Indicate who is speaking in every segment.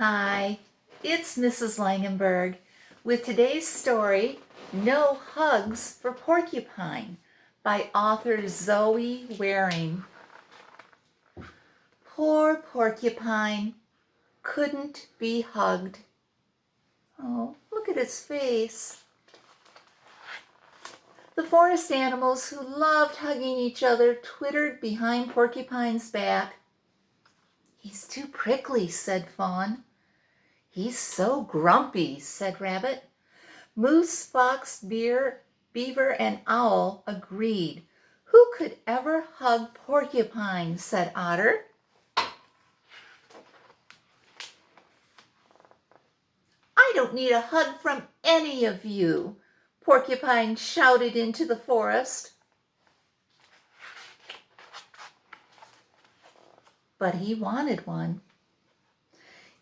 Speaker 1: Hi, it's Mrs. Langenberg with today's story, No Hugs for Porcupine by author Zoe Waring. Poor Porcupine couldn't be hugged. Oh, look at his face. The forest animals who loved hugging each other twittered behind Porcupine's back. "He's too prickly," said Fawn. "He's so grumpy," said Rabbit. Moose, Fox, Beaver, and Owl agreed. "Who could ever hug Porcupine?" said Otter. "I don't need a hug from any of you," Porcupine shouted into the forest. But he wanted one.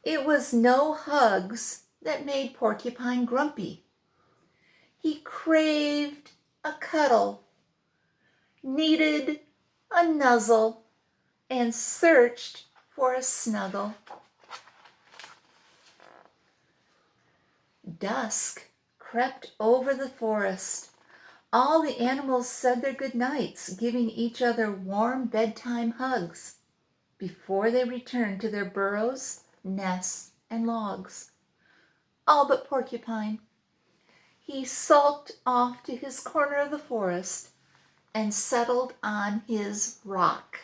Speaker 1: It was no hugs that made Porcupine grumpy. He craved a cuddle, needed a nuzzle, and searched for a snuggle. Dusk crept over the forest. All the animals said their goodnights, giving each other warm bedtime hugs before they returned to their burrows, nests, and logs. All but Porcupine. He sulked off to his corner of the forest and settled on his rock.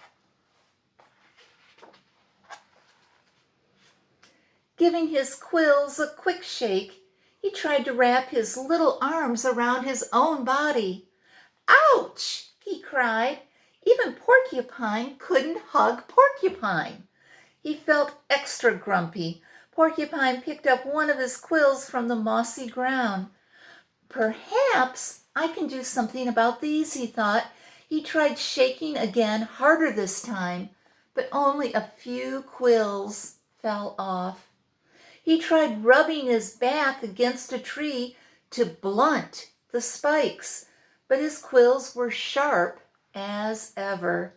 Speaker 1: Giving his quills a quick shake, he tried to wrap his little arms around his own body. "Ouch!" he cried. Even Porcupine couldn't hug Porcupine. He felt extra grumpy. Porcupine picked up one of his quills from the mossy ground. "Perhaps I can do something about these," he thought. He tried shaking again, harder this time, but only a few quills fell off. He tried rubbing his back against a tree to blunt the spikes, but his quills were sharp as ever.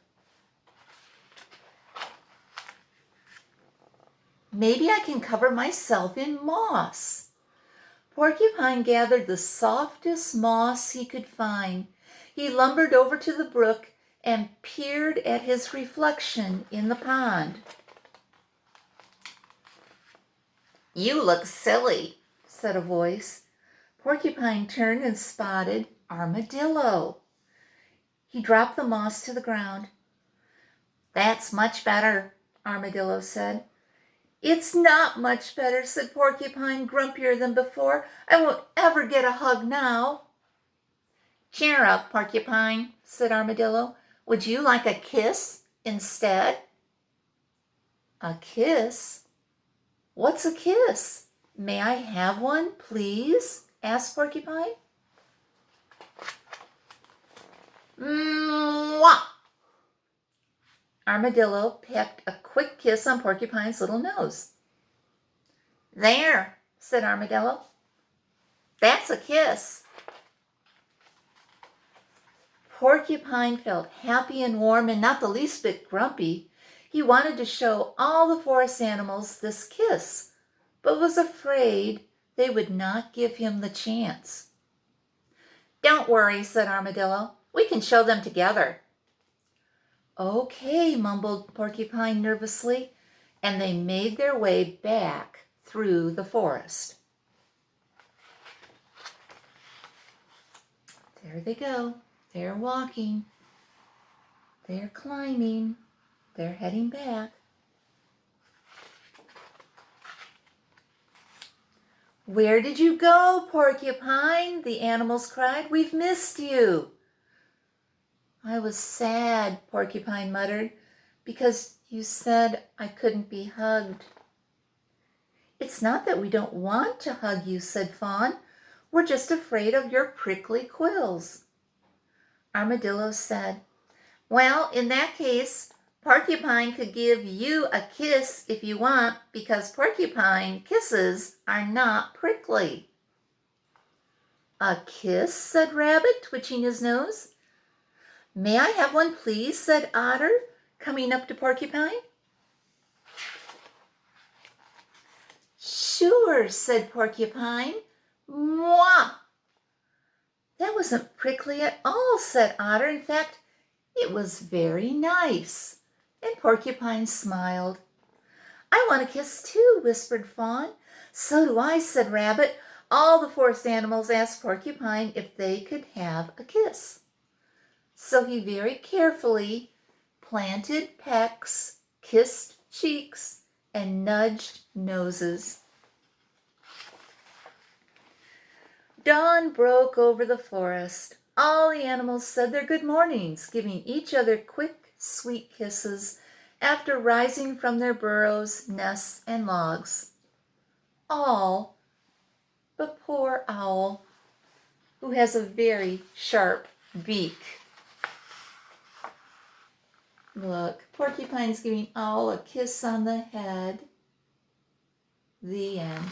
Speaker 1: "Maybe I can cover myself in moss." Porcupine gathered the softest moss he could find. He lumbered over to the brook and peered at his reflection in the pond. "You look silly," said a voice. Porcupine turned and spotted Armadillo. He dropped the moss to the ground. "That's much better," Armadillo said. "It's not much better," said Porcupine, grumpier than before. "I won't ever get a hug now." "Cheer up, Porcupine," said Armadillo. "Would you like a kiss instead?" "A kiss? What's a kiss? May I have one, please?" asked Porcupine. "Mwah!" Armadillo pecked a quick kiss on Porcupine's little nose. "There," said Armadillo. "That's a kiss." Porcupine felt happy and warm and not the least bit grumpy. He wanted to show all the forest animals this kiss, but was afraid they would not give him the chance. "Don't worry," said Armadillo. "We can show them together." "Okay," mumbled Porcupine nervously, and they made their way back through the forest. There they go. They're walking. They're climbing. They're heading back. "Where did you go, Porcupine?" the animals cried. "We've missed you." "I was sad," Porcupine muttered, "because you said I couldn't be hugged." "It's not that we don't want to hug you," said Fawn. "We're just afraid of your prickly quills." Armadillo said, "Well, in that case, Porcupine could give you a kiss if you want, because porcupine kisses are not prickly." "A kiss?" said Rabbit, twitching his nose. "May I have one, please?" said Otter, coming up to Porcupine. Sure, said Porcupine. Mwah! That wasn't prickly at all, said Otter. In fact, it was very nice. And Porcupine smiled. I want a kiss too, whispered Fawn. So do I, said Rabbit. All the forest animals asked Porcupine if they could have a kiss. So he very carefully planted pecks, kissed cheeks, and nudged noses. Dawn broke over the forest. All the animals said their good mornings, giving each other quick, sweet kisses after rising from their burrows, nests, and logs. All but poor Owl, who has a very sharp beak. Look, Porcupine's giving Owl a kiss on the head. The end.